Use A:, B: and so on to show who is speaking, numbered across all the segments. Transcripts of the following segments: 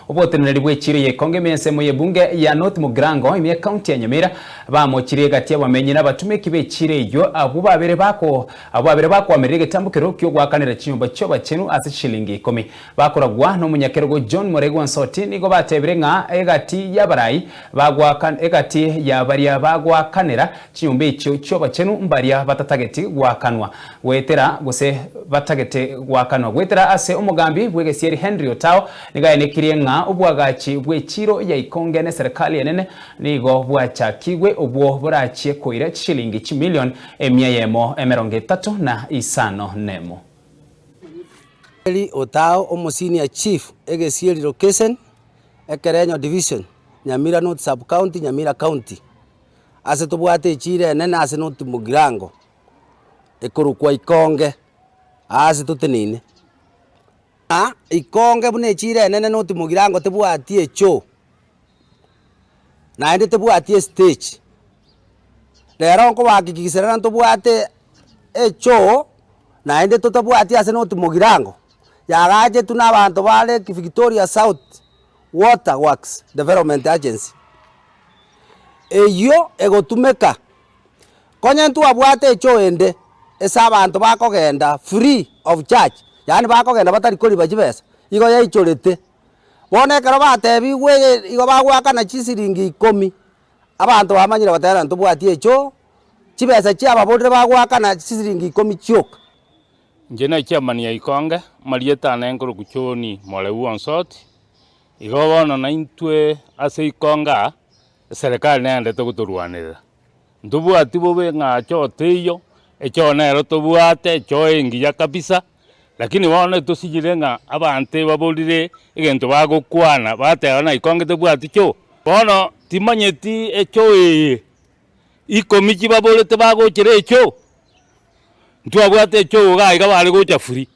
A: oboteneri bwechire ye konge mensemo ye bunge ya North Mugirango ime county ya Nyamira bamochire gati abamenyi n'abatumiki bechire yo abo babere bako amerege tambukero kyo gwakanira chinyumba cyo bachenu ase shilingi 10 bakoragwa no munyakergo John Morego Nsoti nigo batebere nga egati y'abarayi egati ya baria bagwakanira chinyumba cyo cyo bachenu mbaria batatageti gwakanwa wetera gose batagete gwakanwa wetera ase umugambi bwegesieri Henry Otao niga enekirie nga obwagachi bwechiro ya ikonge ne serikali enene nigo bwachakigwe obwo burachie koire shilingi 1 million emyemo 35 nemo.
B: Henry Otao omo senior chief egesieri location Ekerenyo division Nyamira North sub county Nyamira county ase tobwate chire enene ase North Mugirango ekorukwa ikonge ase tutenine ikonge bune chire enene North Mugirango tebwatie cho naende tebwatie stage lero nko bakikisera ntobwate echo naende tutabwatie ase North Mugirango yagaje tuna abantu bale Victoria South Water Works Development Agency eyo egotumeka konye ntu abwate echo ende esa abantu bakogenda free of charge yani bakogenda batari kuri bajibesa igo yayichorete bonekero batebi we igo bagwakana chisiringi 10 abantu bamanyire batera ntubwatie echo chibesa cyaba bodre bagwakana chisiringi 10 chyoka
C: njena chairman ya ikonge marieta nenkoro kuchoni Moregu Nsoti igo bono na intwe ase ikonga serikali nendete guturwanira ntubwati bobe nga choteyo echo nero tubwate echo engiya kabisa lakini bono tusijire nga abante babolire egento bagokwana batera na ikonge tubwati cho bono timanyeti echo ikomichi babolete bagochire echo ntwabwate echo gaiga bari gocha free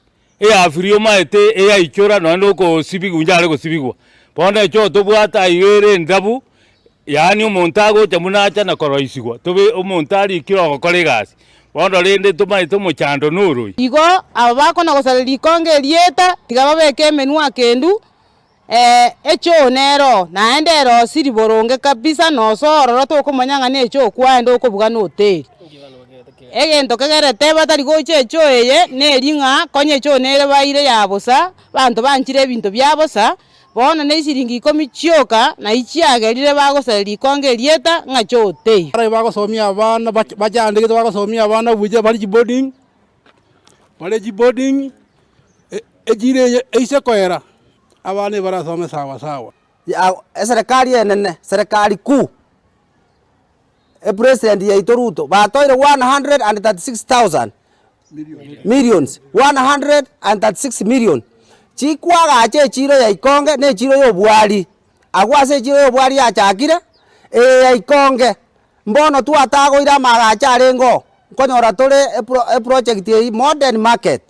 C: free omaete ichora no ko sibigunja ari go sibigwa bono echo tubwata igere ndabu yani umuntu agocha munacha na koroisigwa tobe umuntu ari kiro koregasi bono rende tumaito muchando nuru
D: igo abako na gosarira ikonge lieta tigababeke menu akendu echo nero naende ro siri boronge kabisa no sororo to kumanyanga ne echo kwande okubuga no hoteli egento kegerete batari goche echo eye neringa konye echo nere baire yabosa bantu banchire ebintu byabosa bono ne siringi 10 chyoka na ichiagerire bagosarira ikonge lieta ngacho hoteli
E: ara bagosomia abana bajandike bagosomia abana buje bari boarding ejire eise koera abane barasome sawa
B: serikali enene serikali kuu president ya Ruto batoire 136,000 millions 136 million chikwaga che chiro ya ikonge ne chiro yo bwari agwase chiro yo bwari achakire ya ikonge mbono tu atago ira magacha rengo konyora tole project ya modern market